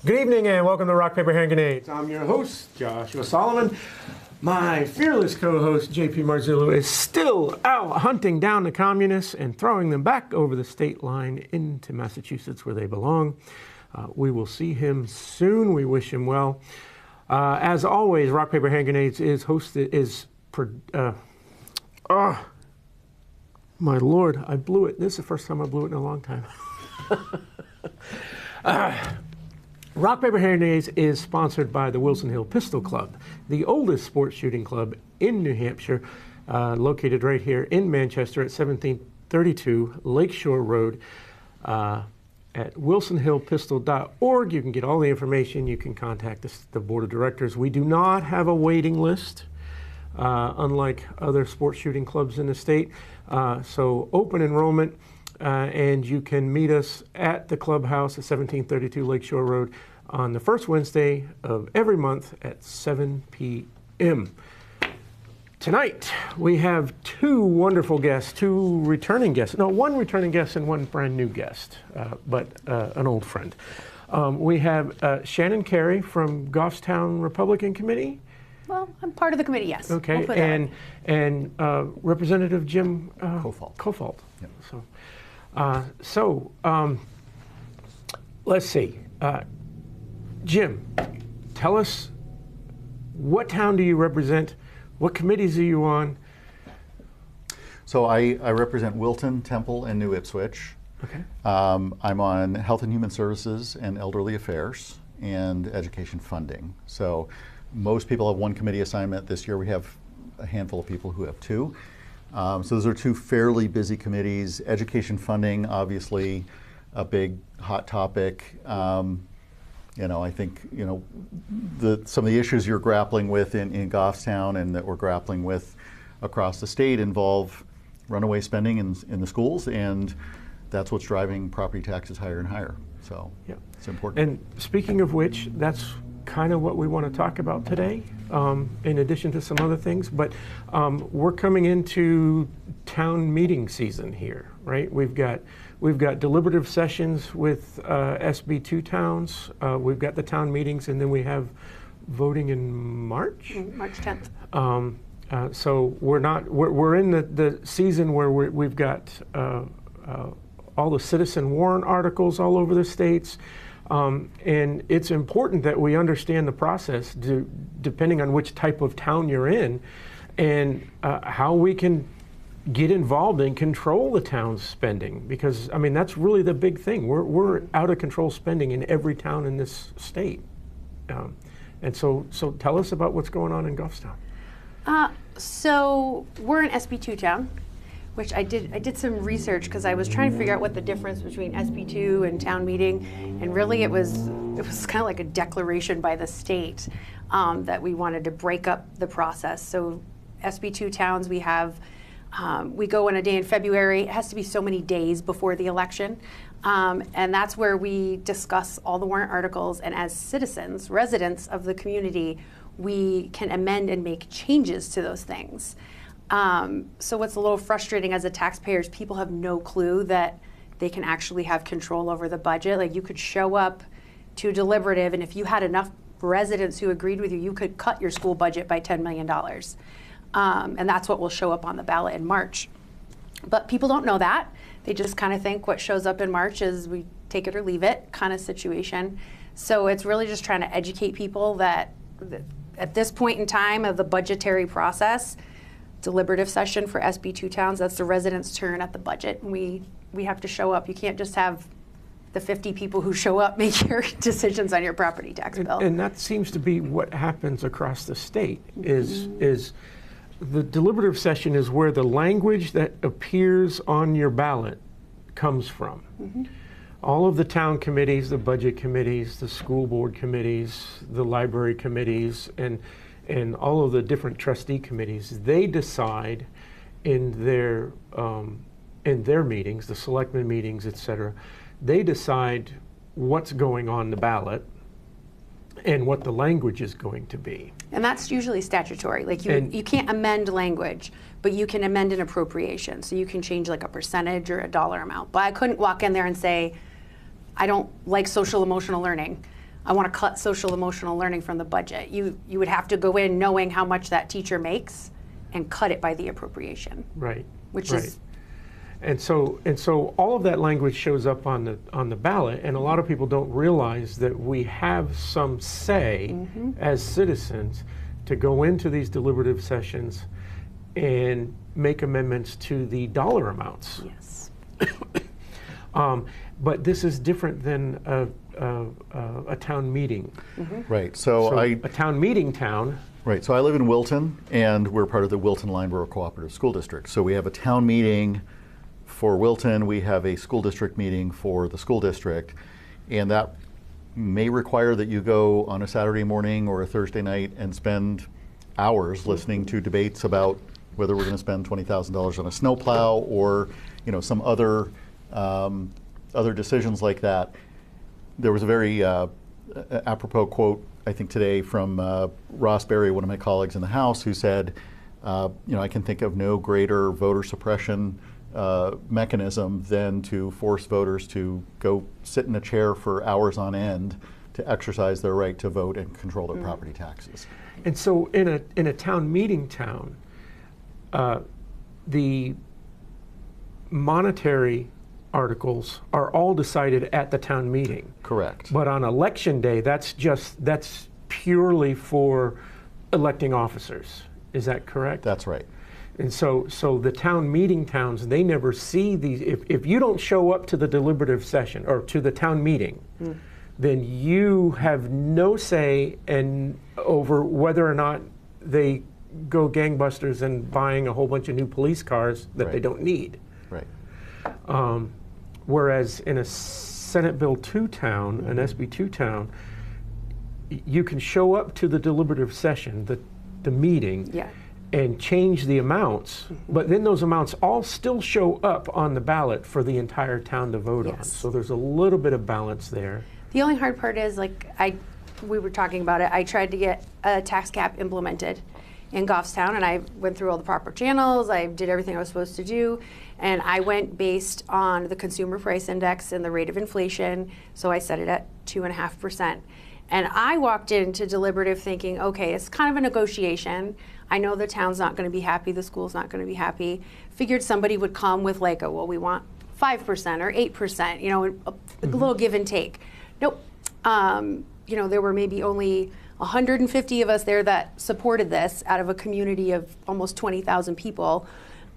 Good evening and welcome to Rock, Paper, Hand Grenades. I'm your host, Joshua Solomon. My fearless co-host, JP Marzullo, is still out hunting down the communists and throwing them back over the state line into Massachusetts where they belong. We will see him soon. We wish him well. As always, Rock, Paper, Hand Grenades my Lord, I blew it. This is the first time I blew it in a long time. Rock, Paper, Hand Grenades is sponsored by the Wilson Hill Pistol Club, the oldest sports shooting club in New Hampshire, located right here in Manchester at 1732 Lakeshore Road. At wilsonhillpistol.org. You can get all the information. You can contact the board of directors. We do not have a waiting list, unlike other sports shooting clubs in the state. So open enrollment. And you can meet us at the clubhouse at 1732 Lakeshore Road on the first Wednesday of every month at 7 p.m. Tonight, we have two wonderful guests, two returning guests. No, one returning guest and one brand new guest, but an old friend. We have Shanun Carey from Goffstown Republican Committee. Well, I'm part of the committee, yes. Okay, we'll and Representative Jim Kolfat. Yep. So let's see. Jim, tell us, what town do you represent? What committees are you on? So I represent Wilton, Temple, and New Ipswich. Okay. I'm on Health and Human Services and Elderly Affairs and Education Funding. So most people have one committee assignment. This year we have a handful of people who have two. So those are two fairly busy committees. Education funding, obviously, a big hot topic. I think some of the issues you're grappling with in Goffstown and that we're grappling with across the state involve runaway spending in the schools, and that's what's driving property taxes higher and higher. So yeah, it's important. And speaking of which, that's kind of what we want to talk about today, in addition to some other things. But we're coming into town meeting season here, right? We've got deliberative sessions with SB2 towns. We've got the town meetings, and then we have voting in March. March 10th. So we're in the season where we've got all the citizen warrant articles all over the states. And it's important that we understand the process depending on which type of town you're in, and how we can get involved and control the town's spending, because I mean that's really the big thing. We're out of control spending in every town in this state, and so tell us about what's going on in Goffstown. So we're an SB2 town, which I did some research because I was trying to figure out what the difference between SB2 and town meeting, and really it was kind of like a declaration by the state that we wanted to break up the process. So SB2 towns, we go in a day in February. It has to be so many days before the election, and that's where we discuss all the warrant articles, and as citizens, residents of the community, we can amend and make changes to those things. So what's a little frustrating as a taxpayer is people have no clue that they can actually have control over the budget. Like, you could show up to deliberative, and if you had enough residents who agreed with you, you could cut your school budget by $10 million. And that's what will show up on the ballot in March. But people don't know that. They just kind of think what shows up in March is we take it or leave it kind of situation. So it's really just trying to educate people that at this point in time of the budgetary process, deliberative session for SB2 towns, that's the residents' turn at the budget. We have to show up. You can't just have the 50 people who show up make your decisions on your property tax bill. And that seems to be what happens across the state, is the deliberative session is where the language that appears on your ballot comes from. Mm-hmm. All of the town committees, the budget committees, the school board committees, the library committees, and all of the different trustee committees, they decide in their meetings, the selectmen meetings, et cetera, they decide what's going on the ballot and what the language is going to be. And that's usually statutory. Like you can't amend language, but you can amend an appropriation. So you can change like a percentage or a dollar amount. But I couldn't walk in there and say, I don't like social emotional learning. I want to cut social emotional learning from the budget. You would have to go in knowing how much that teacher makes and cut it by the appropriation. Right. Which right. is And so all of that language shows up on the ballot, and a lot of people don't realize that we have some say as citizens to go into these deliberative sessions and make amendments to the dollar amounts. yes. But this is different than a town meeting. Right. So a town meeting town. Right, so I live in Wilton, and we're part of the Wilton-Lineborough Cooperative School District. So we have a town meeting for Wilton, we have a school district meeting for the school district, and that may require that you go on a Saturday morning or a Thursday night and spend hours listening to debates about whether we're going to spend $20,000 on a snowplow or, you know, some other decisions like that. There was a very apropos quote, I think today, from Ross Berry, one of my colleagues in the House, who said, you know, I can think of no greater voter suppression mechanism than to force voters to go sit in a chair for hours on end to exercise their right to vote and control their property taxes. And so in a town meeting town, the monetary articles are all decided at the town meeting. Correct. But on election day, that's purely for electing officers. Is that correct? That's right. And so the town meeting towns, they never see these. If you don't show up to the deliberative session or to the town meeting, then you have no say over whether or not they go gangbusters and buying a whole bunch of new police cars that they don't need. Right. Whereas in a Senate Bill 2 town, an SB 2 town, you can show up to the deliberative session, the meeting, and change the amounts, but then those amounts all still show up on the ballot for the entire town to vote on. So there's a little bit of balance there. The only hard part is, like, we were talking about it, I tried to get a tax cap implemented in Goffstown, and I went through all the proper channels, I did everything I was supposed to do, and I went based on the consumer price index and the rate of inflation, so I set it at 2.5%. And I walked into deliberative thinking, okay, it's kind of a negotiation. I know the town's not going to be happy, the school's not going to be happy. Figured somebody would come with like, well, we want 5% or 8%, you know, a little give and take. Nope. You know, there were maybe only 150 of us there that supported this out of a community of almost 20,000 people.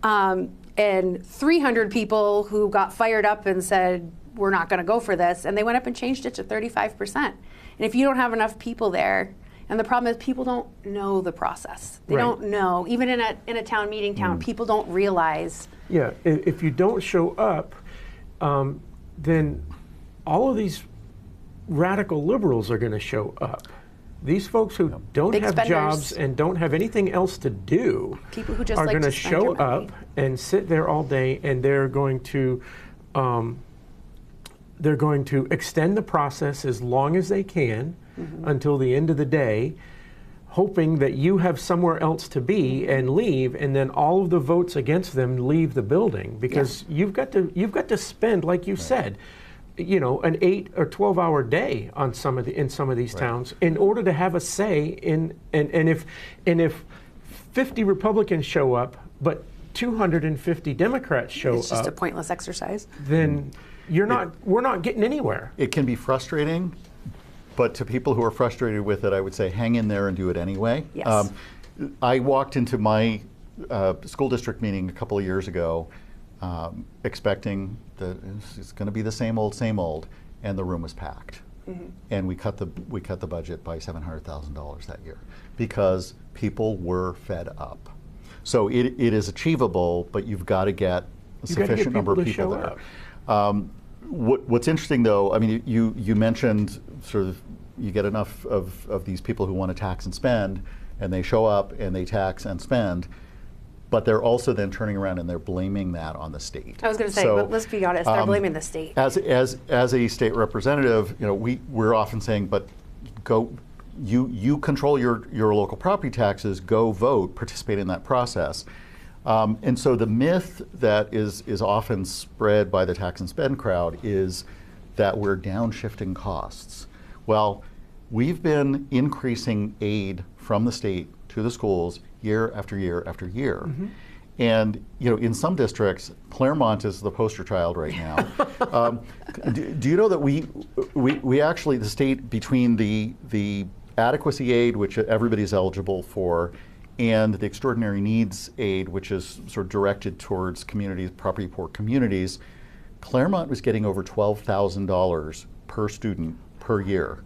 And 300 people who got fired up and said, we're not going to go for this. And they went up and changed it to 35%. And if you don't have enough people there, and the problem is people don't know the process. They don't know. Even in a town meeting town, people don't realize. Yeah, if you don't show up, then all of these radical liberals are going to show up. These folks who don't Big have spenders. jobs and don't have anything else to do People who just are like going to to spend show your money. up and sit there all day, and they're going to extend the process as long as they can until the end of the day, hoping that you have somewhere else to be and leave, and then all of the votes against them leave the building, because you've got to spend, like you said, you know, an 8 or 12 hour day on some of these towns in order to have a say in, and if 50 Republicans show up but 250 Democrats show up, It's just a pointless exercise. then we're not getting anywhere. It can be frustrating, but to people who are frustrated with it, I would say hang in there and do it anyway. Yes. I walked into my school district meeting a couple of years ago expecting that it's going to be the same old, and the room was packed. And we cut the budget by $700,000 that year because people were fed up. So it is achievable, but you've got to get a sufficient number of people there. What's interesting, though, I mean, you mentioned sort of you get enough of these people who want to tax and spend, and they show up and they tax and spend, but they're also then turning around and they're blaming that on the state. I was going to say, but let's be honest, they're blaming the state. As a state representative, you know, we're often saying, but go, you control your local property taxes, go vote, participate in that process. And so the myth that is often spread by the tax and spend crowd is that we're downshifting costs. Well, we've been increasing aid from the state to the schools year after year after year. And in some districts, Claremont is the poster child right now. Do you know that we actually, the state, between the adequacy aid, which everybody's eligible for, and the extraordinary needs aid, which is sort of directed towards communities, property poor communities, Claremont was getting over $12,000 per student per year.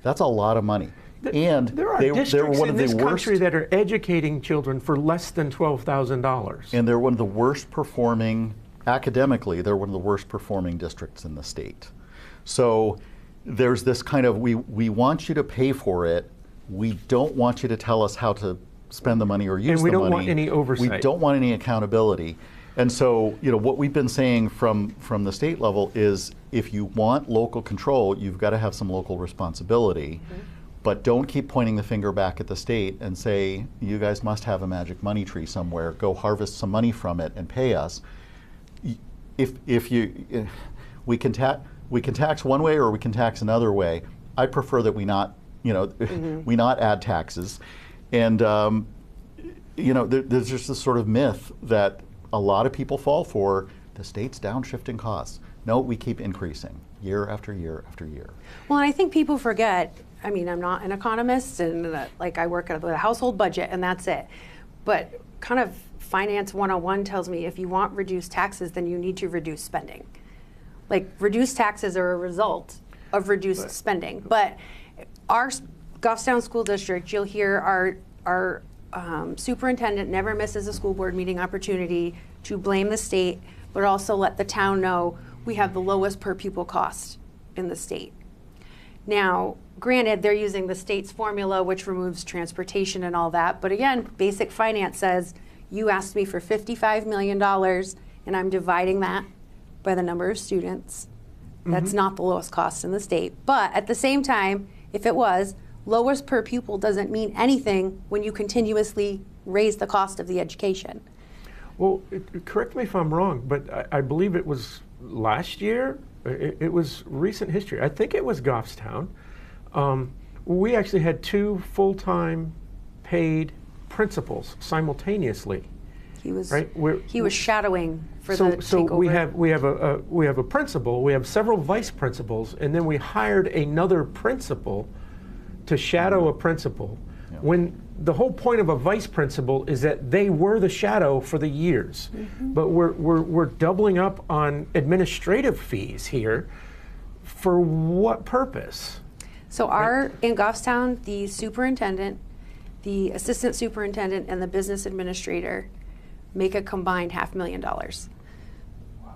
That's a lot of money. And there are they were districts one in of the this worst, country that are educating children for less than $12,000. and they're one of the worst performing, academically, they're one of the worst performing districts in the state. So there's this kind of, we want you to pay for it. We don't want you to tell us how to spend the money or use the money. And we don't want any oversight. We don't want any accountability. And so, what we've been saying from the state level is, if you want local control, you've got to have some local responsibility. But don't keep pointing the finger back at the state and say, you guys must have a magic money tree somewhere. Go harvest some money from it and pay us. We can tax one way or we can tax another way. I prefer that we not, we not add taxes. And there's just this sort of myth that a lot of people fall for. The state's downshifting costs. No, we keep increasing year after year after year. Well, and I think people forget, I mean, I'm not an economist, and I work at a household budget, and that's it. But kind of Finance 101 tells me if you want reduced taxes, then you need to reduce spending. Like, reduced taxes are a result of reduced spending. But our Goffstown School District, you'll hear our superintendent never misses a school board meeting opportunity to blame the state, but also let the town know we have the lowest per pupil cost in the state. Now, granted, they're using the state's formula, which removes transportation and all that, but again, basic finance says, you asked me for $55 million, and I'm dividing that by the number of students. That's not the lowest cost in the state. But at the same time, if it was, lowest per pupil doesn't mean anything when you continuously raise the cost of the education. Well, correct me if I'm wrong, but I believe it was last year. It was recent history. I think it was Goffstown. We actually had 2 full-time paid principals simultaneously. He was right? he was shadowing for the takeover. So we have a principal, we have several vice principals, and then we hired another principal to shadow a principal. When the whole point of a vice principal is that they were the shadow for the years. But we're doubling up on administrative fees here. For what purpose? So in Goffstown, the superintendent, the assistant superintendent, and the business administrator make a combined $500,000. Wow.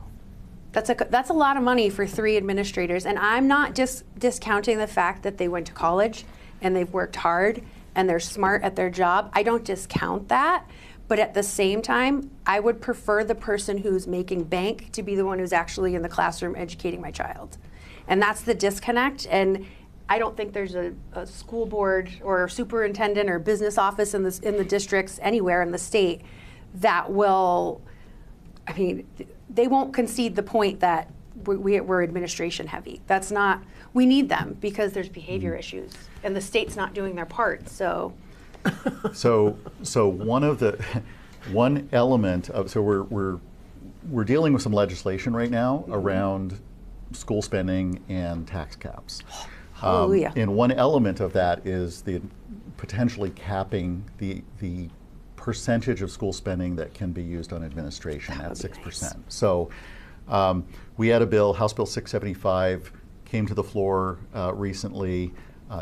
That's a lot of money for 3 administrators. And I'm not just discounting the fact that they went to college and they've worked hard and they're smart at their job. I don't discount that. But at the same time, I would prefer the person who's making bank to be the one who's actually in the classroom educating my child. And that's the disconnect. And I don't think there's a school board or superintendent or business office in the districts anywhere in the state that will, I mean, they won't concede the point that we're administration heavy. That's not, we need them because there's behavior issues and the state's not doing their part, so. So one element of, so we're dealing with some legislation right now around school spending and tax caps. Hallelujah. And one element of that is the potentially capping the percentage of school spending that can be used on administration at 6%. Nice. So we had a bill, House Bill 675, came to the floor recently.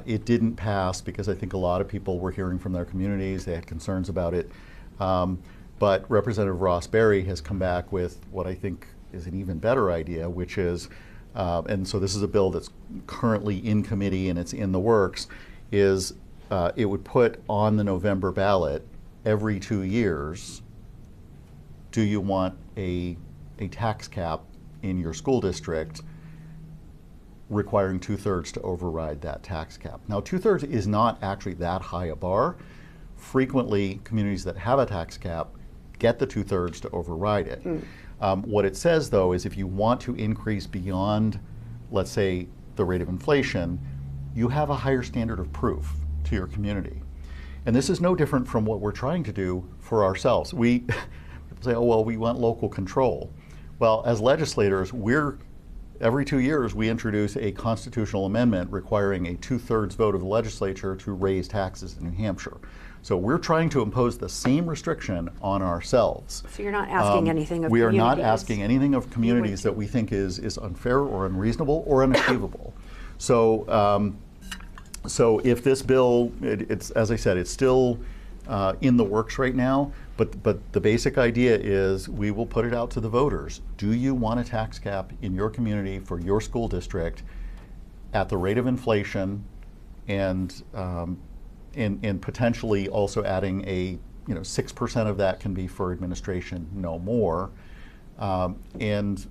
It didn't pass because I think a lot of people were hearing from their communities. They had concerns about it. But Representative Ross Berry has come back with what I think is an even better idea, which is, and so this is a bill that's currently in committee and it's in the works, is it would put on the November ballot every 2 years, do you want a tax cap in your school district requiring 2/3 to override that tax cap. Now 2/3 is not actually that high a bar. Frequently, communities that have a tax cap get the 2/3 to override it. What it says though is if you want to increase beyond, let's say, the rate of inflation, you have a higher standard of proof to your community. And this is no different from what we're trying to do for ourselves. People say, oh, well, we want local control. Well, as legislators, every 2 years we introduce a constitutional amendment requiring a 2/3 vote of the legislature to raise taxes in New Hampshire. So we're trying to impose the same restriction on ourselves. So you're not asking anything of We are communities. not asking anything of communities that we think is unfair or unreasonable or unachievable. So, so if this bill, it's as I said, it's still in the works right now. But the basic idea is we will put it out to the voters. Do you want a tax cap in your community for your school district at the rate of inflation, and potentially also adding 6% of that can be for administration, no more, and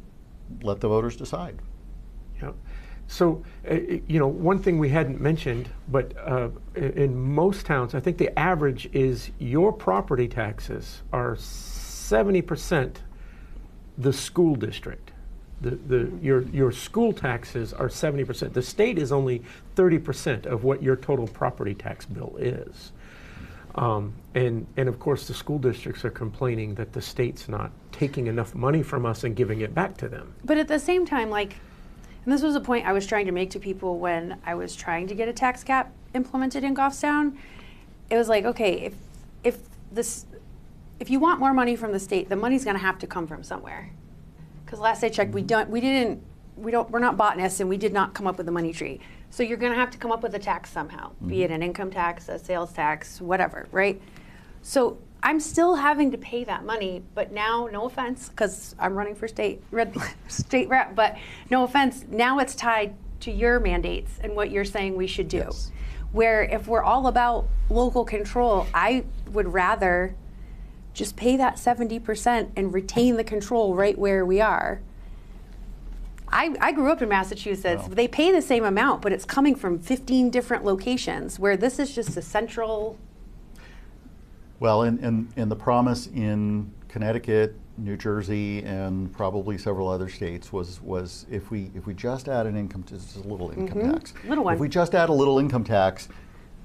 let the voters decide. Yeah. So, one thing we hadn't mentioned, but in most towns, I think the average is your property taxes are 70% the school district. Your school taxes are 70%. The state is only 30% of what your total property tax bill is. And of course, the school districts are complaining that the state's not taking enough money from us and giving it back to them. But at the same time, and this was a point I was trying to make to people when I was trying to get a tax cap implemented in Goffstown. It was like, okay, if you want more money from the state, the money's going to have to come from somewhere. Because last I checked, we're not botanists, and we did not come up with a money tree. So you're going to have to come up with a tax somehow, be it an income tax, a sales tax, whatever, right? So I'm still having to pay that money, but now, no offense, because I'm running for state rep, but no offense, now it's tied to your mandates and what you're saying we should do. Yes. Where if we're all about local control, I would rather just pay that 70% and retain the control right where we are. I grew up in Massachusetts. Wow. They pay the same amount, but it's coming from 15 different locations, where this is just a central. Well, and the promise in Connecticut, New Jersey, and probably several other states was if we just add an income, just a little income tax. Little one. If we just add a little income tax,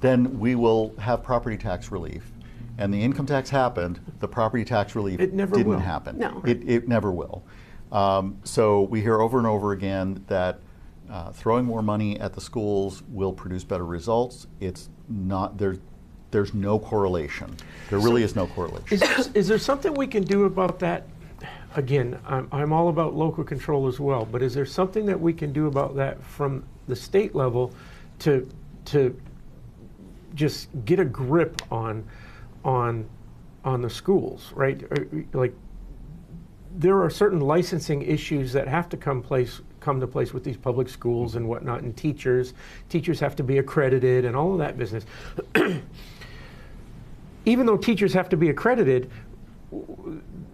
then we will have property tax relief. And the income tax happened. The property tax relief It never didn't will. happen. No. It never will. So we hear over and over again that throwing more money at the schools will produce better results. It's not there. There's no correlation. There really is no correlation. Is there something we can do about that? Again, I'm all about local control as well, but is there something that we can do about that from the state level to just get a grip on the schools, right? Like, there are certain licensing issues that have to come to place with these public schools and whatnot, and teachers have to be accredited and all of that business. Even though teachers have to be accredited,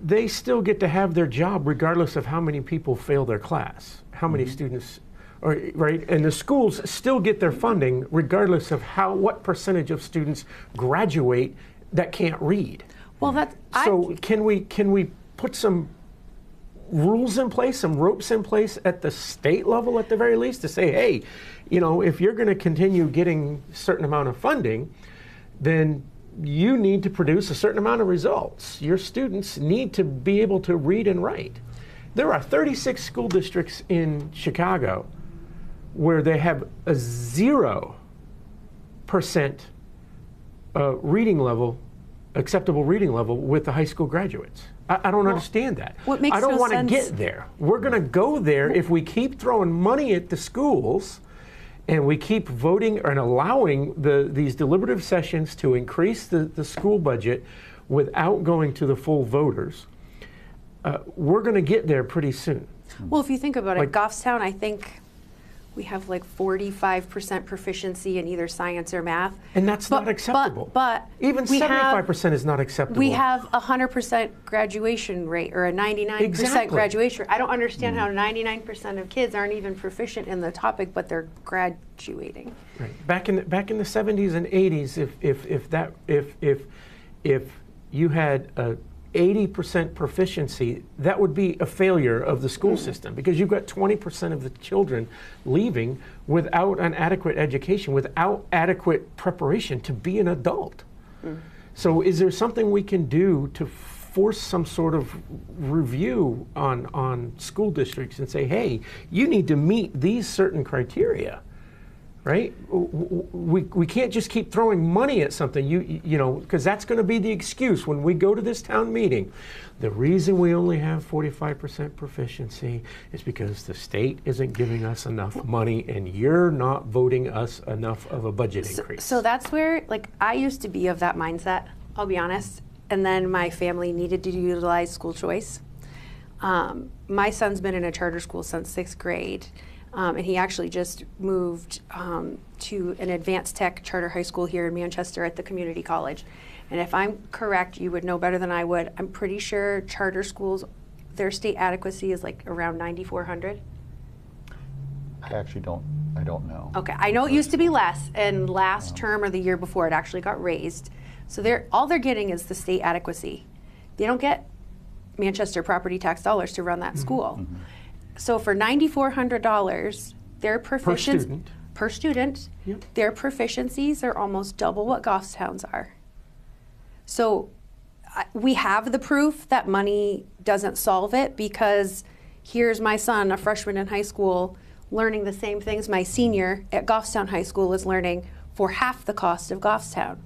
they still get to have their job regardless of how many people fail their class, how many students, right? And the schools still get their funding regardless of what percentage of students graduate that can't read. Well, So can we put some rules in place, some ropes in place at the state level at the very least, to say, hey, if you're going to continue getting a certain amount of funding, then you need to produce a certain amount of results. Your students need to be able to read and write. There are 36 school districts in Chicago where they have a 0% reading level, acceptable reading level with the high school graduates. I don't understand that. What makes I don't no want to sense- get there. We're going to go there if we keep throwing money at the schools and we keep voting and allowing these deliberative sessions to increase the school budget without going to the full voters. We're going to get there pretty soon. Well, if you think about Like- it, Goffstown, I think we have 45% proficiency in either science or math. And that's not acceptable. But Even we 75% is not acceptable. We have a 100% graduation rate, or a 99% Exactly. graduation rate. I don't understand how 99% of kids aren't even proficient in the topic, but they're graduating. Right. Back in the 70s and 80s, if you had 80% proficiency, that would be a failure of the school system, because you've got 20% of the children leaving without an adequate education, without adequate preparation to be an adult. So is there something we can do to force some sort of review on school districts and say, hey, you need to meet these certain criteria? Right? We can't just keep throwing money at something, you know, because that's going to be the excuse when we go to this town meeting. The reason we only have 45% proficiency is because the state isn't giving us enough money and you're not voting us enough of a budget increase. So that's where, like, I used to be of that mindset, I'll be honest. And then my family needed to utilize school choice. My son's been in a charter school since 6th grade. And he actually just moved to an advanced tech charter high school here in Manchester at the community college. And if I'm correct, you would know better than I would, I'm pretty sure charter schools, their state adequacy is like around 9,400. I actually don't know. Okay, I know it used to be less, and last term or the year before it actually got raised. So all they're getting is the state adequacy. They don't get Manchester property tax dollars to run that school. So for $9,400, their proficiency per student, Yep. their proficiencies are almost double what Goffstown's are. So we have the proof that money doesn't solve it, because here's my son, a freshman in high school, learning the same things my senior at Goffstown High School is learning for half the cost of Goffstown.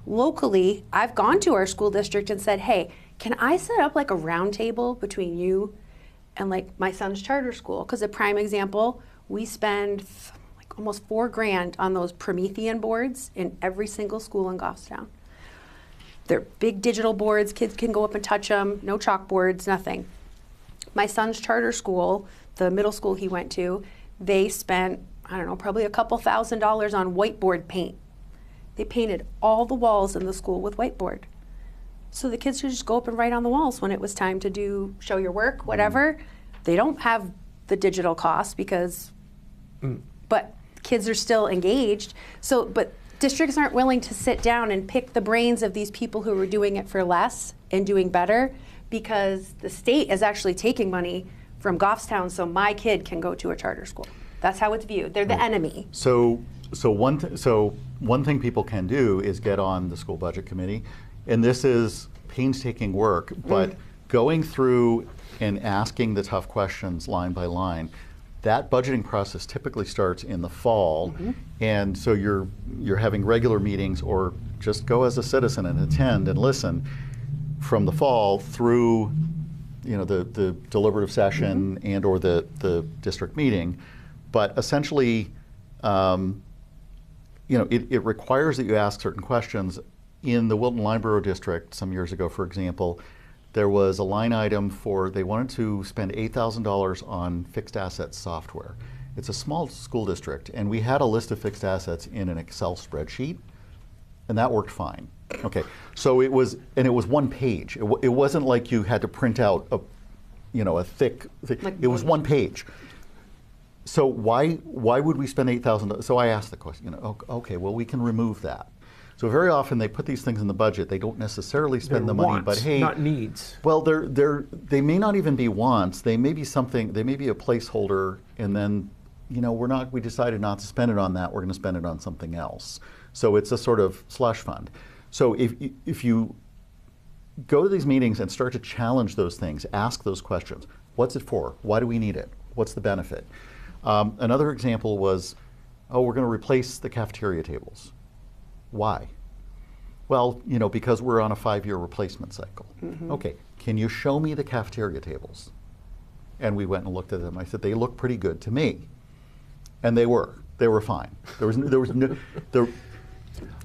Locally, I've gone to our school district and said, hey, can I set up like a round table between you and like my son's charter school? Because a prime example, we spend like almost $4,000 on those Promethean boards in every single school in Goffstown. They're big digital boards, kids can go up and touch them, no chalkboards, nothing. My son's charter school, the middle school he went to, they spent, I don't know, probably a couple $1,000s on whiteboard paint. They painted all the walls in the school with whiteboard. So the kids could just go up and write on the walls when it was time to show your work, whatever. They don't have the digital cost because, but kids are still engaged. So, but districts aren't willing to sit down and pick the brains of these people who are doing it for less and doing better, because the state is actually taking money from Goffstown so my kid can go to a charter school. That's how it's viewed. They're the enemy. So one thing people can do is get on the school budget committee, and this is painstaking work, but going through and asking the tough questions line by line, that budgeting process typically starts in the fall, and so you're having regular meetings, or just go as a citizen and attend and listen from the fall through, you know, the deliberative session and or the district meeting. But essentially, you know, it requires that you ask certain questions. In the Wilton Line Borough District some years ago, for example, there was a line item they wanted to spend $8,000 on fixed assets software. It's a small school district, and we had a list of fixed assets in an Excel spreadsheet, and that worked fine. Okay, so it was one page. It wasn't like you had to print out a thick, Like it was one page. So why would we spend $8,000? So I asked the question, you know, okay, well, we can remove that. So very often they put these things in the budget. They don't necessarily spend the money, but hey, not needs. Well, they may not even be wants. They may be something. They may be a placeholder, and then, you know, we decided not to spend it on that. We're going to spend it on something else. So it's a sort of slush fund. So if you go to these meetings and start to challenge those things, ask those questions. What's it for? Why do we need it? What's the benefit? Another example was, we're going to replace the cafeteria tables. Why? Well, you know, because we're on a 5-year replacement cycle. Okay, can you show me the cafeteria tables? And we went and looked at them. I said, they look pretty good to me. And they were fine. There was no,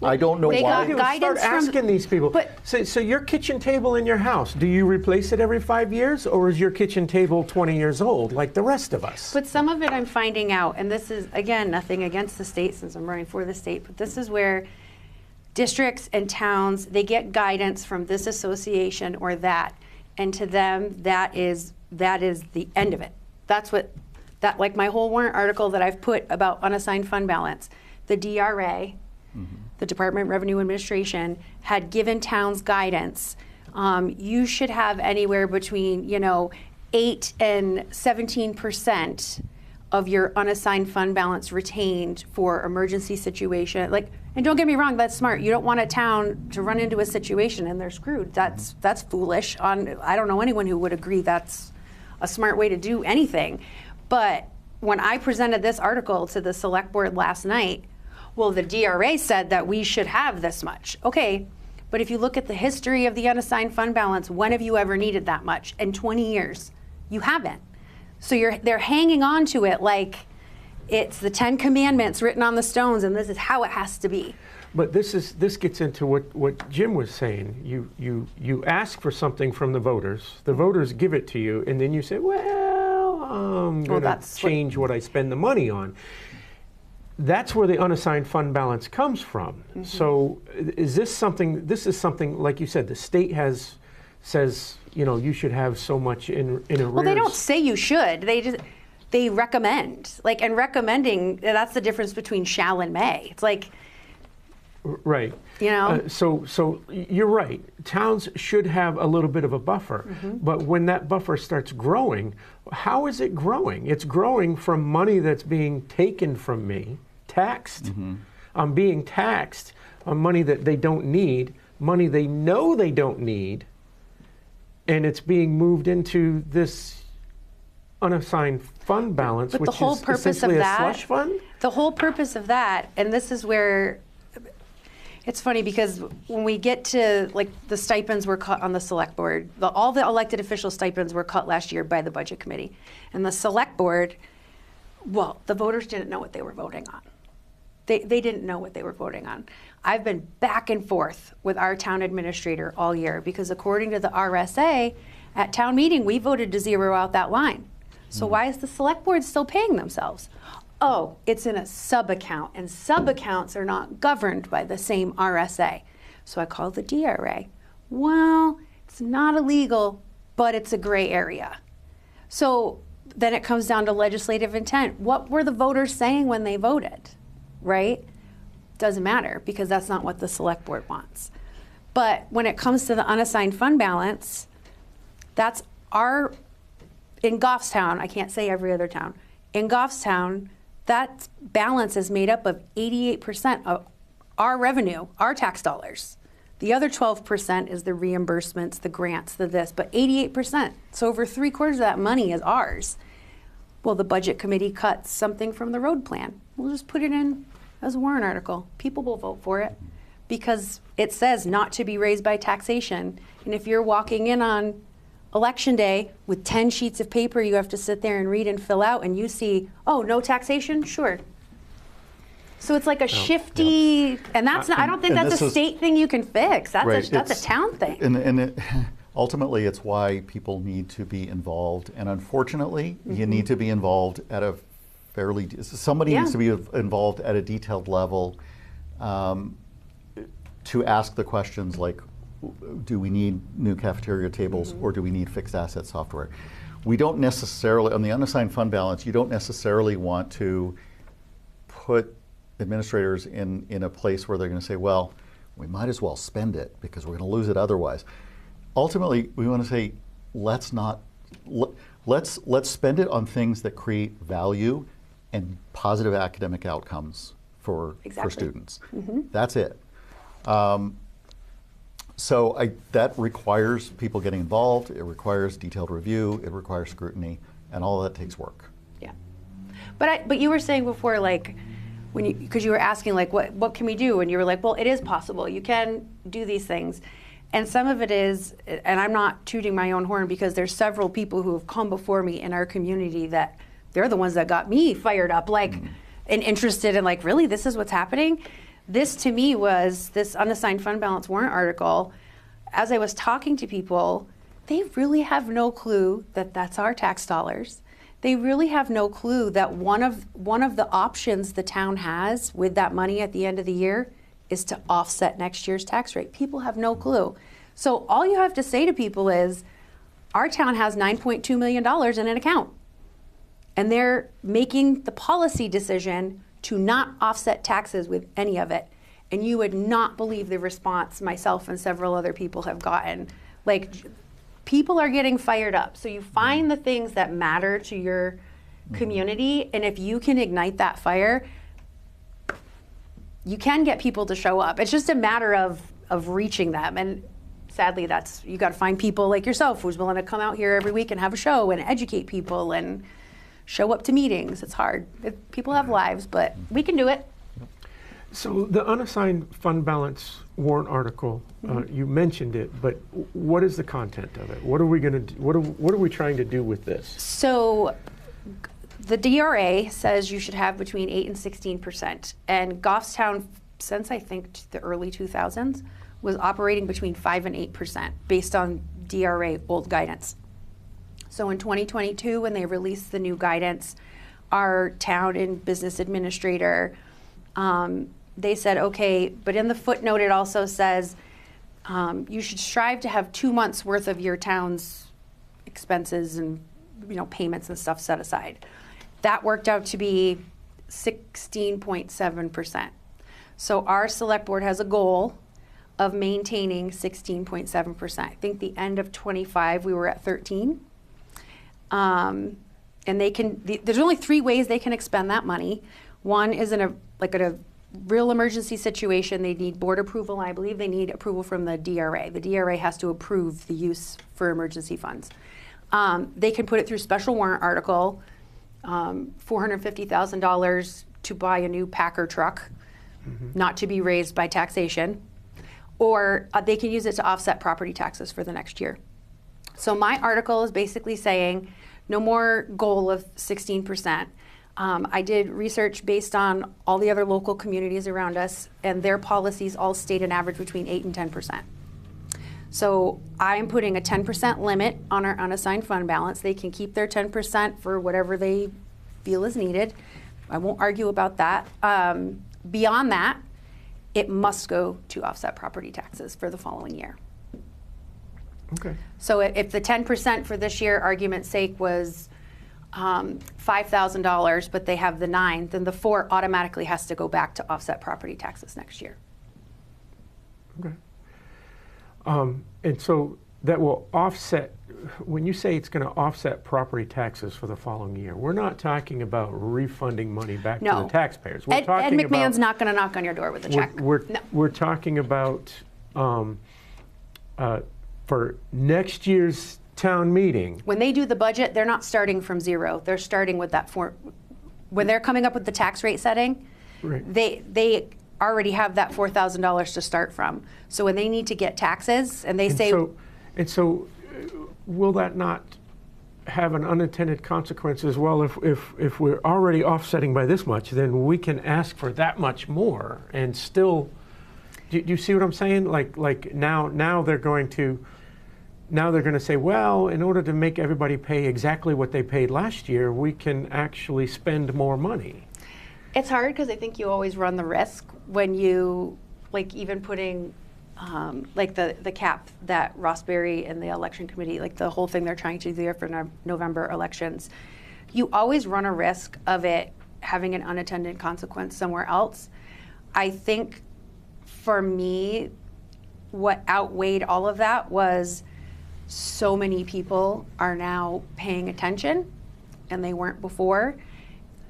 I don't know They why. got guidance Start asking from, these people. but- So your kitchen table in your house, do you replace it every 5 years, or is your kitchen table 20 years old like the rest of us? But some of it I'm finding out, and this is, again, nothing against the state since I'm running for the state, but this is where districts and towns, they get guidance from this association or that, and to them, that is the end of it. That's what, like my whole warrant article that I've put about unassigned fund balance, the DRA, the Department of Revenue Administration, had given towns guidance You should have anywhere between, 8 and 17% of your unassigned fund balance retained for emergency situation. And don't get me wrong, that's smart. You don't want a town to run into a situation and they're screwed. That's foolish. I don't know anyone who would agree that's a smart way to do anything. But when I presented this article to the select board last night, well, the DRA said that we should have this much. Okay, but if you look at the history of the unassigned fund balance, when have you ever needed that much? In 20 years, you haven't. So they're hanging on to it like it's the 10 Commandments written on the stones, and this is how it has to be. But this gets into what Jim was saying. You ask for something from the voters give it to you, and then you say, well, I'm going to change what I spend the money on. That's where the unassigned fund balance comes from. Mm-hmm. So this is something, like you said, the state says, you should have so much in arrears. Well, they don't say you should. They recommend. And recommending, that's the difference between shall and may. It's like, right. So you're right. Towns should have a little bit of a buffer. Mm-hmm. But when that buffer starts growing, how is it growing? It's growing from money that's being taken from me, taxed. Mm-hmm. I'm being taxed on money that they don't need, money they know they don't need, and it's being moved into this unassigned fund balance, but which the whole is purpose essentially of a slush fund? The whole purpose of that, and this is where it's funny because when we get to the stipends were cut on the select board, all the elected official stipends were cut last year by the budget committee. And the select board, well, the voters didn't know what they were voting on. They didn't know what they were voting on. I've been back and forth with our town administrator all year because according to the RSA, at town meeting, we voted to zero out that line. So why is the select board still paying themselves? Oh, it's in a sub-account, and sub-accounts are not governed by the same RSA. So I called the DRA. Well, it's not illegal, but it's a gray area. So then it comes down to legislative intent. What were the voters saying when they voted, right? Doesn't matter because that's not what the select board wants. But when it comes to the unassigned fund balance, that's in Goffstown, I can't say every other town, in Goffstown, that balance is made up of 88% of our revenue, our tax dollars. The other 12% is the reimbursements, the grants, the this, but 88%. So over 3/4 of that money is ours. Well, the budget committee cuts something from the road plan. We'll just put it in as a warrant article. People will vote for it because it says not to be raised by taxation. And if you're walking in on Election day with 10 sheets of paper you have to sit there and read and fill out, and you see, oh, no taxation? Sure. So it's like a shifty, and that's not, I don't think that's a state thing you can fix. That's, right. That's a town thing. And ultimately, it's why people need to be involved. And unfortunately, you need to be involved at a somebody needs to be involved at a detailed level to ask the questions like, do we need new cafeteria tables or do we need fixed asset software? We don't necessarily, on the unassigned fund balance, you don't necessarily want to put administrators in a place where they're going to say, well, we might as well spend it because we're going to lose it otherwise. Ultimately, we want to say, let's spend it on things that create value and positive academic outcomes for students. That's it. So that requires people getting involved, it requires detailed review, it requires scrutiny, and all of that takes work. Yeah. But you were saying before, because you were asking, what can we do? And you were like, well, it is possible. You can do these things. And some of it is, and I'm not tooting my own horn because there's several people who have come before me in our community that they're the ones that got me fired up, and interested in, really, this is what's happening? This, to me, was this unassigned fund balance warrant article. As I was talking to people, they really have no clue that that's our tax dollars. They really have no clue that one of the options the town has with that money at the end of the year is to offset next year's tax rate. People have no clue. So all you have to say to people is, our town has $9.2 million in an account. And they're making the policy decision to not offset taxes with any of it. And you would not believe the response myself and several other people have gotten Like, people are getting fired up. So you find the things that matter to your community, and if you can ignite that fire, you can get people to show up. It's just a matter of reaching them. And sadly, you got to find people like yourself who's willing to come out here every week and have a show and educate people and show up to meetings. It's hard. People have lives, but we can do it. So the unassigned fund balance warrant article, you mentioned it, but what is the content of it? What are we going to do? What are we trying to do with this? So the DRA says you should have between 8 and 16%. And Goffstown, since I think the early 2000s, was operating between 5 and 8% based on DRA old guidance. So in 2022, when they released the new guidance, our town and business administrator, they said, okay, but in the footnote it also says you should strive to have 2 months worth of your town's expenses and payments and stuff set aside. That worked out to be 16.7%. So our select board has a goal of maintaining 16.7%. I think the end of 25 we were at 13. And there's only 3 ways they can expend that money. One is in a real emergency situation, they need board approval. I believe they need approval from the DRA. The DRA has to approve the use for emergency funds. They can put it through special warrant article, $450,000 to buy a new Packer truck, not to be raised by taxation, or they can use it to offset property taxes for the next year. So my article is basically saying no more goal of 16%. I did research based on all the other local communities around us, and their policies all state an average between 8 and 10%. So I'm putting a 10% limit on our unassigned fund balance. They can keep their 10% for whatever they feel is needed. I won't argue about that. Beyond that, it must go to offset property taxes for the following year. Okay. So if the 10% for this year, argument's sake, was $5,000, but they have the 9, then the 4 automatically has to go back to offset property taxes next year. Okay. And so that will offset, when you say it's going to offset property taxes for the following year, we're not talking about refunding money back to the taxpayers. We're Ed talking McMahon's not going to knock on your door with a check. We're talking about for next year's town meeting. When they do the budget, they're not starting from 0. They're starting with that when they're coming up with the tax rate setting, right. They already have that $4,000 to start from. So when they need to get taxes and they say... So will that not have an unintended consequence as well? If we're already offsetting by this much, then we can ask for that much more and still... Do you see what I'm saying? Like now they're going to say, well, in order to make everybody pay exactly what they paid last year, we can actually spend more money. It's hard because I think you always run the risk when you, even putting, the cap that Rossberry and the election committee, the whole thing they're trying to do there for November elections, you always run a risk of it having an unintended consequence somewhere else. I think for me, what outweighed all of that was so many people are now paying attention, and they weren't before.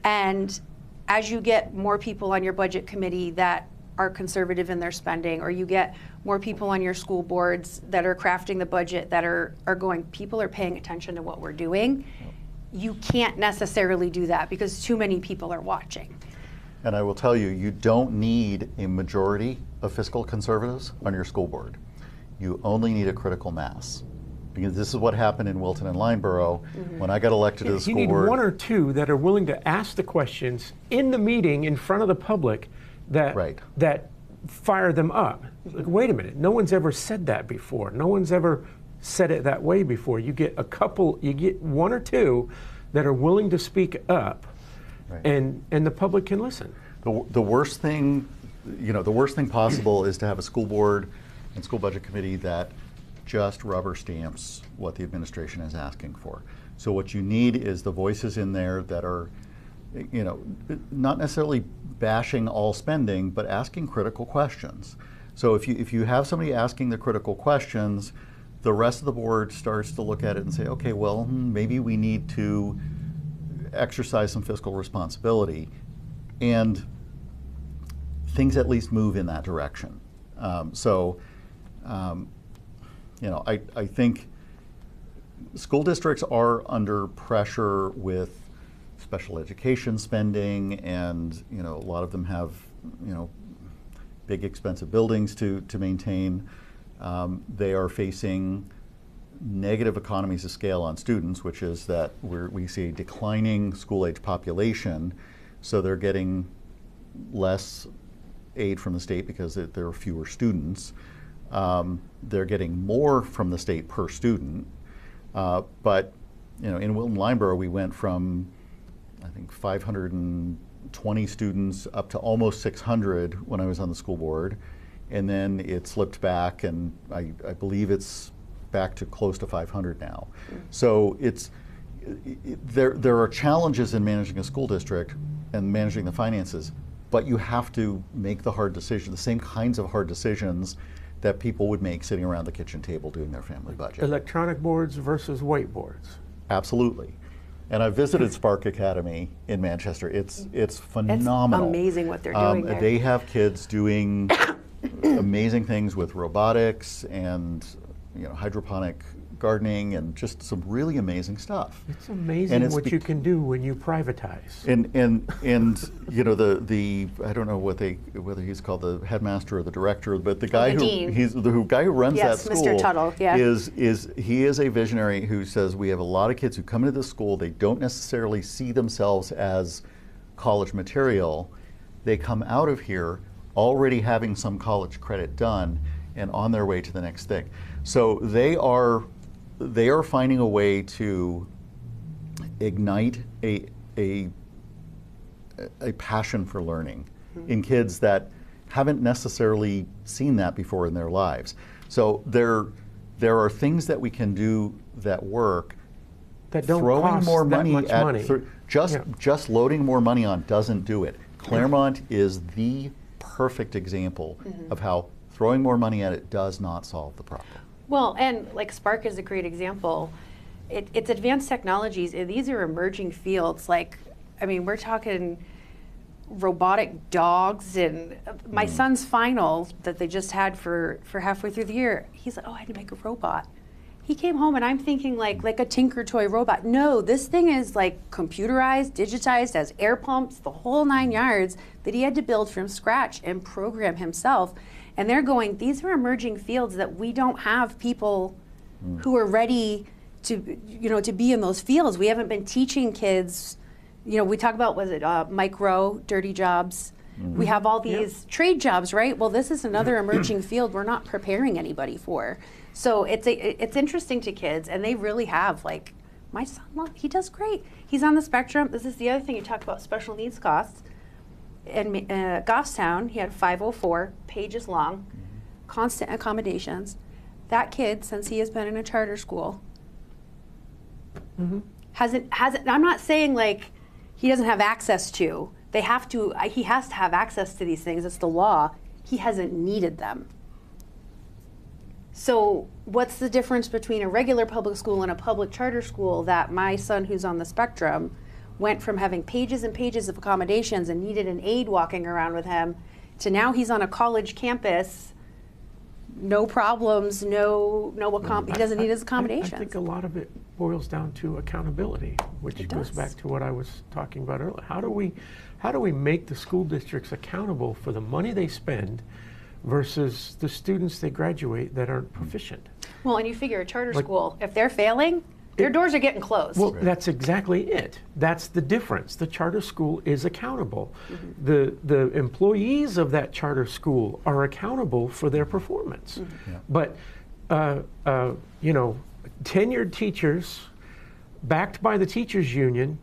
And as you get more people on your budget committee that are conservative in their spending, or you get more people on your school boards that are crafting the budget that are going, people are paying attention to what we're doing. You can't necessarily do that because too many people are watching. And I will tell you, you don't need a majority of fiscal conservatives on your school board. You only need a critical mass. Because this is what happened in Wilton and Lineborough when I got elected to the school board. You need 1 or 2 that are willing to ask the questions in the meeting in front of the public that fire them up. Wait a minute, no one's ever said that before. No one's ever said it that way before. You get 1 or 2 that are willing to speak up, and the public can listen. The worst thing, the worst thing possible is to have a school board and school budget committee that just rubber stamps what the administration is asking for. So what you need is the voices in there that are, not necessarily bashing all spending, but asking critical questions. So if you have somebody asking the critical questions, the rest of the board starts to look at it and say, okay, well, maybe we need to exercise some fiscal responsibility, and things at least move in that direction. I think school districts are under pressure with special education spending, and a lot of them have big expensive buildings to maintain. They are facing negative economies of scale on students, which is that we see a declining school-age population, so they're getting less aid from the state because there are fewer students. They're getting more from the state per student, but in Wilton-Lineborough we went from, I think, 520 students up to almost 600 when I was on the school board, and then it slipped back, and I believe it's back to close to 500 now. So there are challenges in managing a school district and managing the finances, but you have to make the hard decisions, the same kinds of hard decisions that people would make sitting around the kitchen table doing their family budget. Electronic boards versus whiteboards. Absolutely. And I visited Spark Academy in Manchester. It's phenomenal. It's amazing what they're doing there. They have kids doing amazing things with robotics and hydroponic gardening and just some really amazing stuff. It's amazing what you can do when you privatize. And the I don't know whether he's called the headmaster or the director, but the guy guy who runs that school, Mr. Tuttle, yeah. he is a visionary who says we have a lot of kids who come into this school, they don't necessarily see themselves as college material. They come out of here already having some college credit done and on their way to the next thing. So they are finding a way to ignite a passion for learning in kids that haven't necessarily seen that before in their lives. So there are things that we can do that work. That don't throwing cost more that money much at money. Just loading more money on doesn't do it. Claremont is the perfect example of how throwing more money at it does not solve the problem. Well, and like Spark is a great example. It's advanced technologies, and these are emerging fields. We're talking robotic dogs, and my son's final that they just had for halfway through the year, he's like, oh, I had to make a robot. He came home and I'm thinking like a Tinker Toy robot. No, this thing is like computerized, digitized, has air pumps, the whole 9 yards that he had to build from scratch and program himself. And they're going, these are emerging fields that we don't have people who are ready to be in those fields. We haven't been teaching kids, we talk about, micro, dirty jobs. We have all these trade jobs, right? Well, this is another emerging field we're not preparing anybody for. So it's interesting to kids, and they really have, like, my son, he does great. He's on the spectrum. This is the other thing you talk about, special needs costs. In Goffstown, he had 504 pages long, constant accommodations. That kid, since he has been in a charter school, hasn't. I'm not saying like he doesn't have access to. He has to have access to these things. It's the law. He hasn't needed them. So what's the difference between a regular public school and a public charter school that my son, who's on the spectrum, went from having pages and pages of accommodations and needed an aide walking around with him to now he's on a college campus, no problems, he doesn't need his accommodations. I think a lot of it boils down to accountability, which goes back to what I was talking about earlier. How do we make the school districts accountable for the money they spend versus the students they graduate that aren't proficient? Well, and you figure a charter school, if they're failing, their doors are getting closed. Well, that's exactly it. That's the difference. The charter school is accountable. The employees of that charter school are accountable for their performance. But tenured teachers, backed by the teachers union,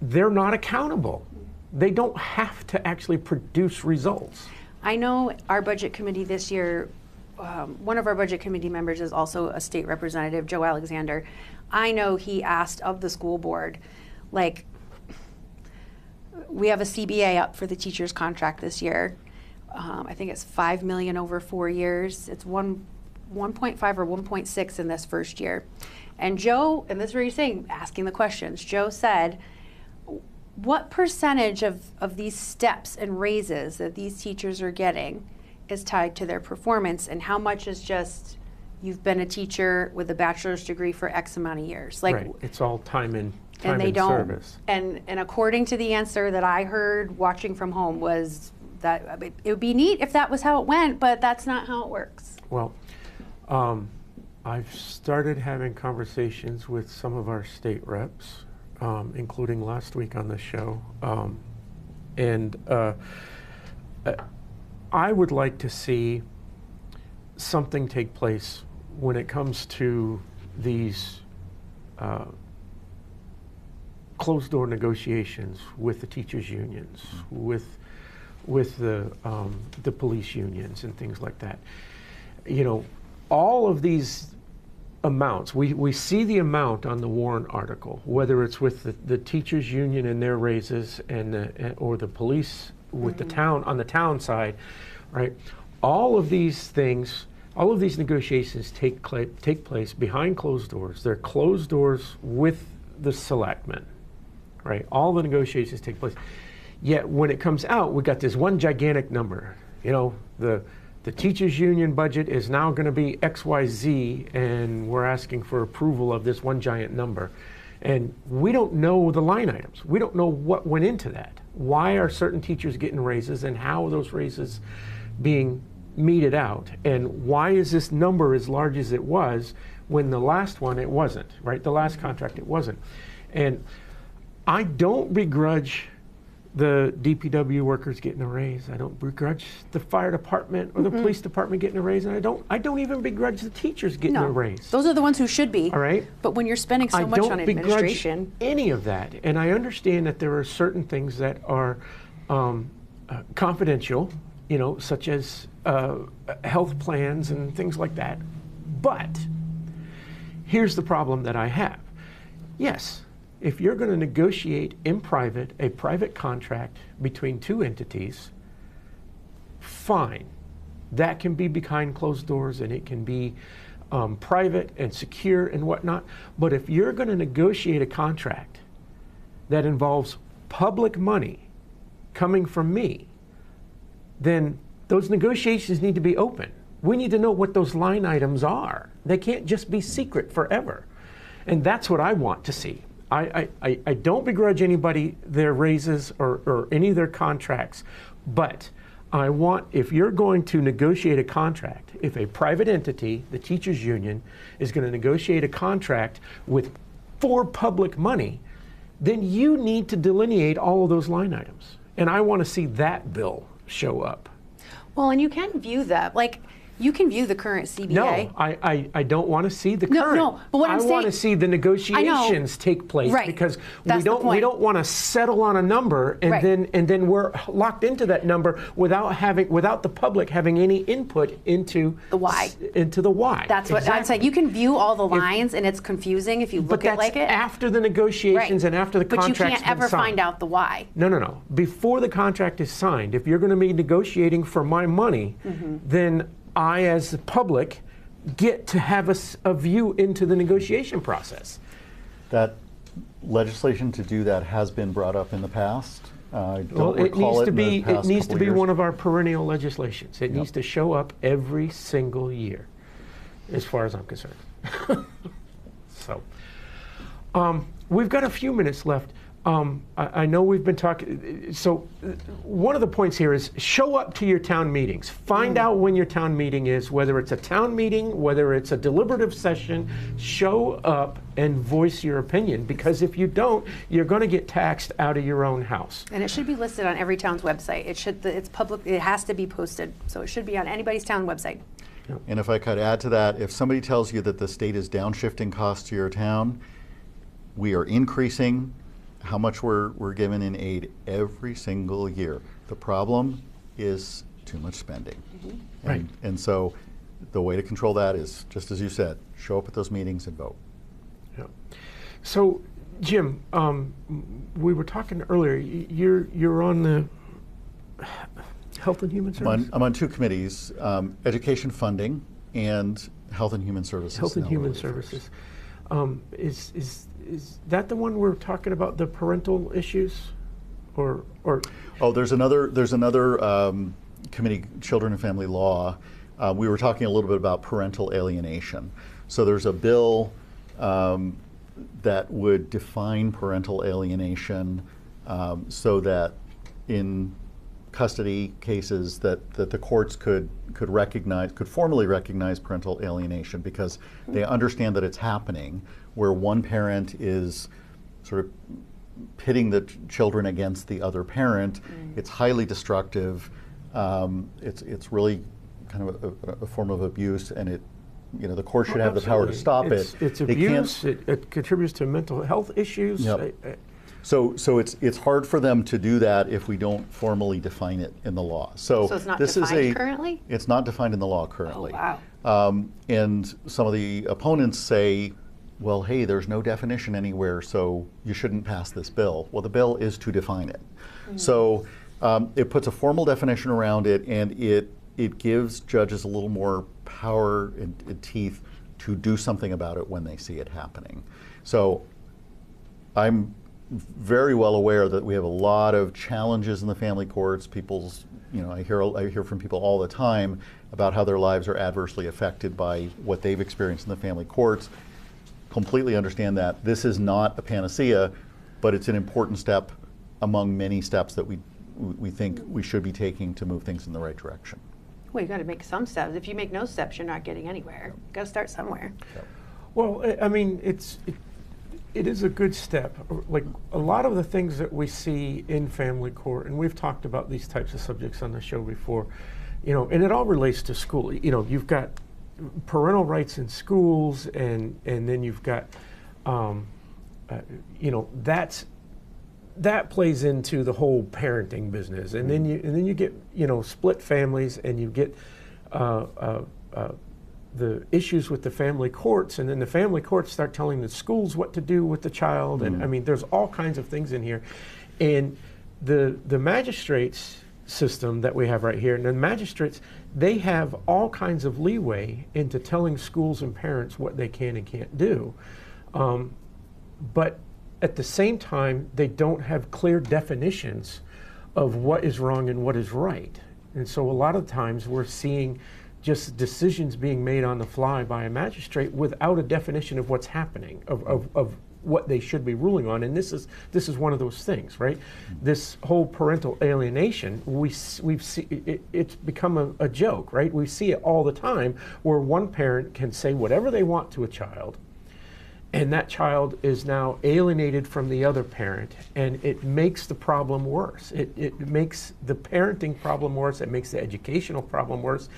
they're not accountable. They don't have to actually produce results. I know our budget committee this year, one of our budget committee members is also a state representative, Joe Alexander. I know he asked of the school board, like, we have a CBA up for the teacher's contract this year. I think it's $5 million over 4 years. It's 1.5 or 1.6 in this first year. And Joe, and this is where you're saying, asking the questions, Joe said, what percentage of these steps and raises that these teachers are getting is tied to their performance, and how much is just you've been a teacher with a bachelor's degree for X amount of years? Like, right. It's all time and service. service. And according to the answer that I heard watching from home was that it would be neat if that was how it went, but that's not how it works. Well, I've started having conversations with some of our state reps, including last week on the show, and I would like to see something take place when it comes to these closed-door negotiations with the teachers' unions, with the police unions and things like that. You know, all of these amounts, we see the amount on the warrant article, whether it's with the teachers' union and their raises or the police with the town, on the town side, right? All of these things, all of these negotiations take place behind closed doors. They're closed doors with the selectmen, right? All the negotiations take place. Yet when it comes out, we got this one gigantic number. You know, the teachers' union budget is now going to be XYZ, and we're asking for approval of this one giant number. And we don't know the line items. We don't know what went into that. Why are certain teachers getting raises, and how are those raises being meted out? And why is this number as large as it was when the last one it wasn't, right? The last contract it wasn't. And I don't begrudge the DPW workers getting a raise. I don't begrudge the fire department or the police department getting a raise, and I don't even begrudge the teachers getting a raise. Those are the ones who should be. All right. But when you're spending so much on administration, I don't begrudge any of that, and I understand that there are certain things that are confidential, you know, such as health plans and things like that. But here's the problem that I have. Yes. If you're going to negotiate in private, a private contract between two entities, fine. That can be behind closed doors, and it can be private and secure and whatnot. But if you're going to negotiate a contract that involves public money coming from me, then those negotiations need to be open. We need to know what those line items are. They can't just be secret forever. And that's what I want to see. I don't begrudge anybody their raises or any of their contracts, but I want, if you're going to negotiate a contract, if a private entity, the teachers union, is going to negotiate a contract for public money, then you need to delineate all of those line items. And I want to see that bill show up. well, and you can view that, like, you can view the current CBA. No, I don't want to see the current. No, but what I'm saying, I want to see the negotiations take place, right, because we don't want to settle on a number and right, then we're locked into that number without the public having any input into the why. Into the why. That's what I'm saying. You can view all the lines, and it's confusing if you look at like it. But that's after the negotiations, right, and after the contract's been signed. But you can't ever find out the why. No. Before the contract is signed, if you're going to be negotiating for my money, then I, as the public, get to have a view into the negotiation process. That legislation to do that has been brought up in the past. It needs to be one of our perennial legislations. It needs to show up every single year, as far as I'm concerned. So, we've got a few minutes left. I know we've been talking, so one of the points here is show up to your town meetings. Find out when your town meeting is, whether it's a town meeting, whether it's a deliberative session. Show up and voice your opinion, because if you don't, you're going to get taxed out of your own house. And it should be listed on every town's website. It's public, it has to be posted, so it should be on anybody's town website. And if I could add to that, if somebody tells you that the state is downshifting costs to your town, we are increasing how much we're given in aid every single year. The problem is too much spending. Right. And so the way to control that is, just as you said, show up at those meetings and vote. Yeah. So, Jim, we were talking earlier, you're on the Health and Human Services? I'm on two committees, education funding and Health and Human Services. Health and Human Elderly Affairs. Services. Is that the one we're talking about, the parental issues? Or Oh, there's another committee, Children and Family Law. We were talking a little bit about parental alienation. So there's a bill that would define parental alienation so that in custody cases that the courts could formally recognize parental alienation, because they understand that it's happening where one parent is sort of pitting the children against the other parent. It's highly destructive. It's really kind of a form of abuse, and the court should have the power to stop it. It's abuse. It contributes to mental health issues. Yep. So it's hard for them to do that if we don't formally define it in the law. So it's not this defined currently? It's not defined in the law currently. Oh, wow. And some of the opponents say, well, hey, there's no definition anywhere, so you shouldn't pass this bill. Well, the bill is to define it. So it puts a formal definition around it, and it gives judges a little more power and teeth to do something about it when they see it happening. So I'm very well aware that we have a lot of challenges in the family courts. I hear from people all the time about how their lives are adversely affected by what they've experienced in the family courts. Completely understand that. This is not a panacea, but it's an important step among many steps that we think we should be taking to move things in the right direction. Well, you got to make some steps. If you make no steps, you're not getting anywhere. You got to start somewhere. Well, I mean, it is a good step. Like a lot of the things that we see in family court, and we've talked about these types of subjects on the show before, and it all relates to school. You've got parental rights in schools, and then you've got, that plays into the whole parenting business, and then you get split families, and you get the issues with the family courts, and then the family courts start telling the schools what to do with the child, and I mean, there's all kinds of things in here, and the magistrates system that we have right here, and the magistrates, they have all kinds of leeway into telling schools and parents what they can and can't do, but at the same time, they don't have clear definitions of what is wrong and what is right. And so a lot of times we're seeing just decisions being made on the fly by a magistrate without a definition of what's happening, of what they should be ruling on. And this is one of those things, right? This whole parental alienation, it's become a joke, right? We see it all the time where one parent can say whatever they want to a child, and that child is now alienated from the other parent, and it makes the problem worse. It makes the parenting problem worse, it makes the educational problem worse,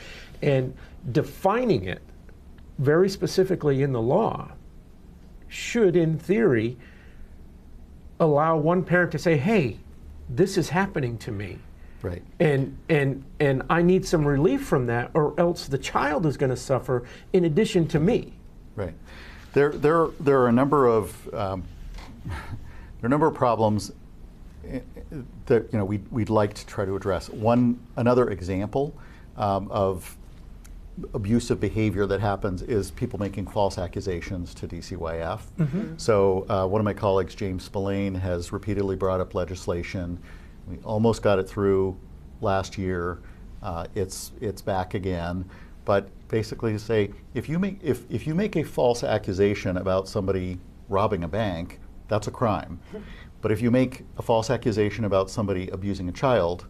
and defining it very specifically in the law should, in theory, allow one parent to say, hey, this is happening to me. Right. And I need some relief from that, or else the child is going to suffer in addition to me. Right. There are a number of problems that we'd like to try to address. Another example of abusive behavior that happens is people making false accusations to DCYF. So one of my colleagues, James Spillane, has repeatedly brought up legislation. We almost got it through last year. It's back again. But basically to say, if you make a false accusation about somebody robbing a bank, that's a crime. But if you make a false accusation about somebody abusing a child,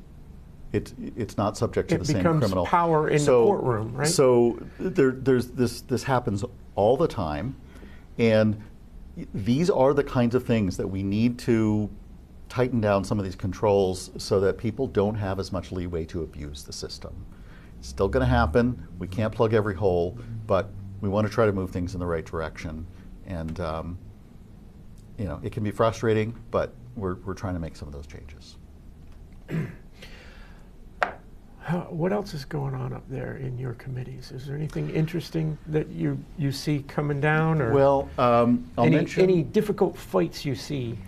it's not subject to the same criminal. It becomes power in the courtroom, right? So this happens all the time, and these are the kinds of things that we need to tighten down some of these controls so that people don't have as much leeway to abuse the system. It's still going to happen. We can't plug every hole, but we want to try to move things in the right direction. And it can be frustrating, but we're trying to make some of those changes. What else is going on up there in your committees? Is there anything interesting that you see coming down, or I'll mention any difficult fights you see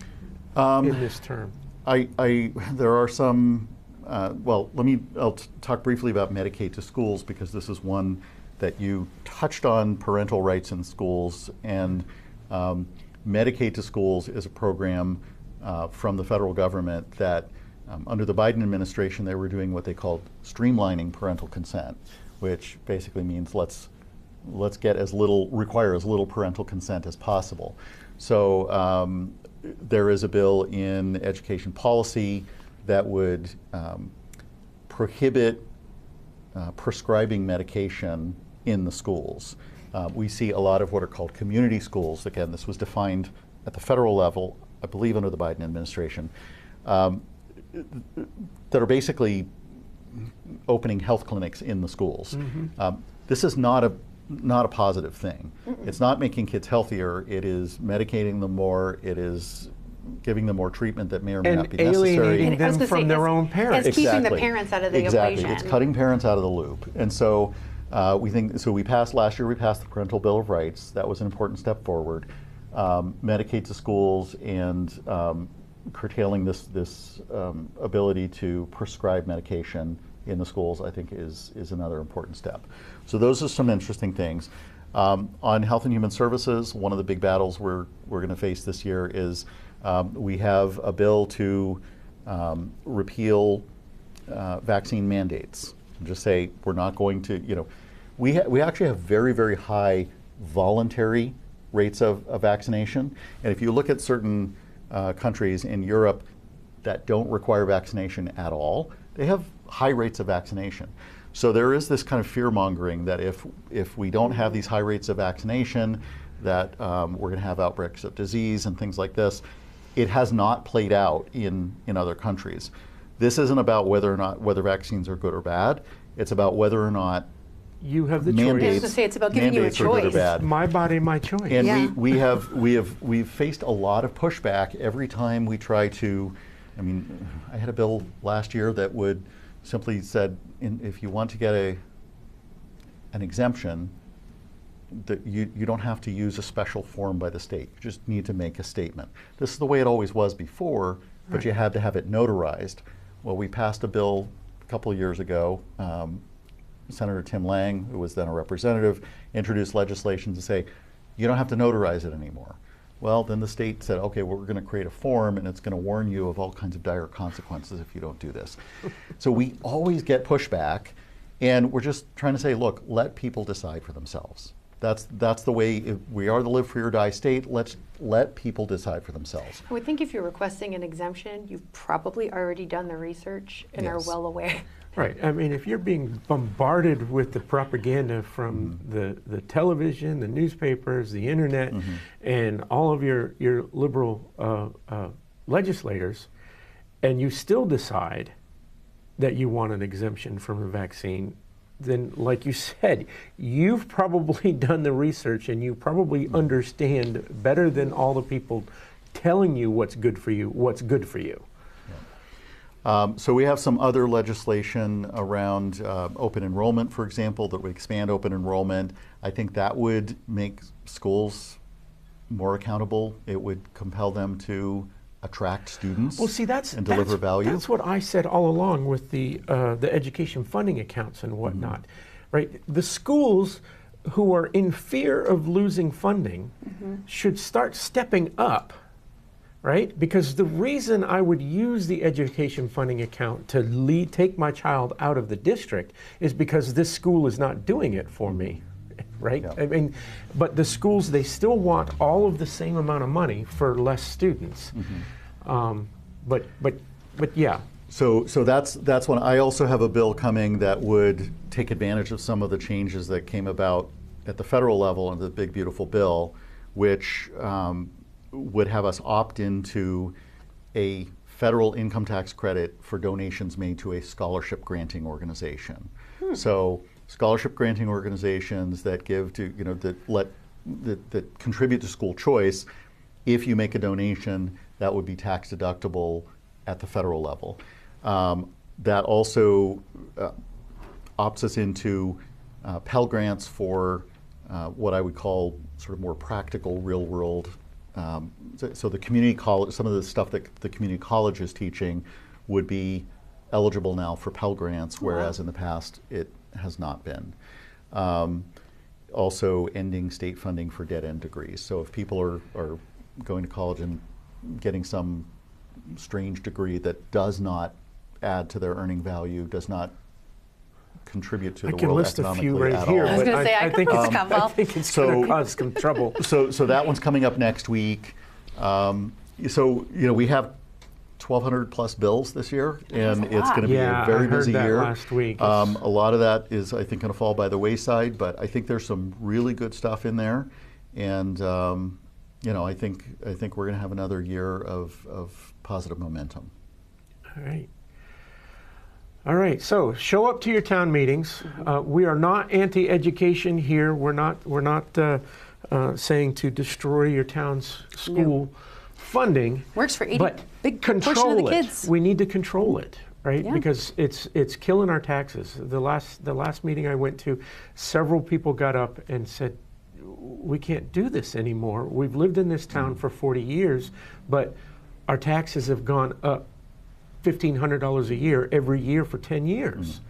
in this term? There are some. I'll talk briefly about Medicaid to schools, because this is one that you touched on parental rights in schools, and Medicaid to Schools is a program from the federal government that under the Biden administration they were doing what they called streamlining parental consent, which basically means let's require as little parental consent as possible. So there is a bill in education policy that would prohibit prescribing medication in the schools. We see a lot of what are called community schools. Again, this was defined at the federal level, I believe under the Biden administration, that are basically opening health clinics in the schools. This is not a positive thing. It's not making kids healthier. It is medicating them more. It is giving them more treatment that may or may not be necessary. Alienating them from their own parents. It's keeping the parents out of the equation. It's cutting parents out of the loop. And so we passed last year, we passed the Parental Bill of Rights. That was an important step forward. Medicaid to Schools and curtailing this ability to prescribe medication in the schools, I think is another important step. So those are some interesting things. On Health and Human Services, one of the big battles we're going to face this year is we have a bill to repeal vaccine mandates. Just say we're not going to, we actually have very, very high voluntary rates of vaccination. And if you look at certain countries in Europe that don't require vaccination at all, they have high rates of vaccination. So there is this kind of fear-mongering that if we don't have these high rates of vaccination, that we're going to have outbreaks of disease and things like this. It has not played out in other countries. This isn't about whether vaccines are good or bad. It's about whether or not you have the mandates, choice. I was going to say it's about giving you a choice. Are good or bad. My body, my choice. And we've faced a lot of pushback every time we try to. I mean, I had a bill last year that would simply said, if you want to get an exemption, that you don't have to use a special form by the state. You just need to make a statement. This is the way it always was before, but right. You had to have it notarized. Well, we passed a bill a couple of years ago. Senator Tim Lang, who was then a representative, introduced legislation to say, you don't have to notarize it anymore. Well, then the state said, okay, well, we're going to create a form and it's going to warn you of all kinds of dire consequences if you don't do this. So we always get pushback, and we're just trying to say, look, let people decide for themselves. That's the way we are the live free or die state. Let's let people decide for themselves. I would think if you're requesting an exemption, you've probably already done the research and are well aware. Right. I mean, if you're being bombarded with the propaganda from the television, the newspapers, the internet, and all of your liberal legislators, and you still decide that you want an exemption from the vaccine, then, like you said, you've probably done the research and you probably understand better than all the people telling you what's good for you, what's good for you. So we have some other legislation around open enrollment, for example, that would expand open enrollment. I think that would make schools more accountable. It would compel them to attract students and deliver value. That's what I said all along with the education funding accounts and whatnot, right? The schools who are in fear of losing funding should start stepping up, right? Because the reason I would use the education funding account to take my child out of the district is because this school is not doing it for me, right? Yeah. I mean, but the schools, they still want all of the same amount of money for less students. But yeah. So that's one. I also have a bill coming that would take advantage of some of the changes that came about at the federal level in the big beautiful bill, which would have us opt into a federal income tax credit for donations made to a scholarship granting organization. So scholarship granting organizations that give to, that contribute to school choice, if you make a donation, that would be tax deductible at the federal level. That also opts us into Pell Grants for what I would call sort of more practical, real world. So the community college, some of the stuff that the community college is teaching would be eligible now for Pell Grants, whereas in the past it has not been. Also ending state funding for dead-end degrees. So if people are going to college and getting some strange degree that does not add to their earning value, does not contribute to I the can world list a economically few right at here, all. I was but gonna say, I think could it's, list a I couple. think it's So- going to cause some trouble. So that one's coming up next week. So we have 1,200 plus bills this year, and it's going to be Yeah, a very I heard busy that year. last week. A lot of that is, I think, going to fall by the wayside, but I think there's some really good stuff in there, and I think we're going to have another year of positive momentum. All right. All right. So show up to your town meetings. We are not anti-education here. We're not saying to destroy your town's school funding. Works for 80 but big portion of control the it. kids. We need to control it, right? Yeah. Because it's killing our taxes. The last meeting I went to, several people got up and said, we can't do this anymore. We've lived in this town for 40 years, but our taxes have gone up $1,500 a year every year for 10 years.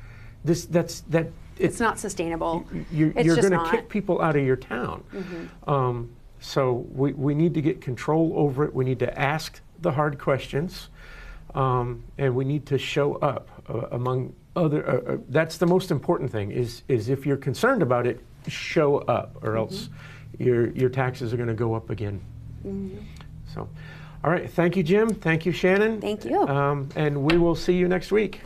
It's not sustainable. You're It's just going to not. kick people out of your town. So we need to get control over it. We need to ask the hard questions, and we need to show up among other. That's the most important thing. Is if you're concerned about it, show up, or else your taxes are going to go up again. So, all right. Thank you, Jim. Thank you, Shannon. Thank you. And we will see you next week.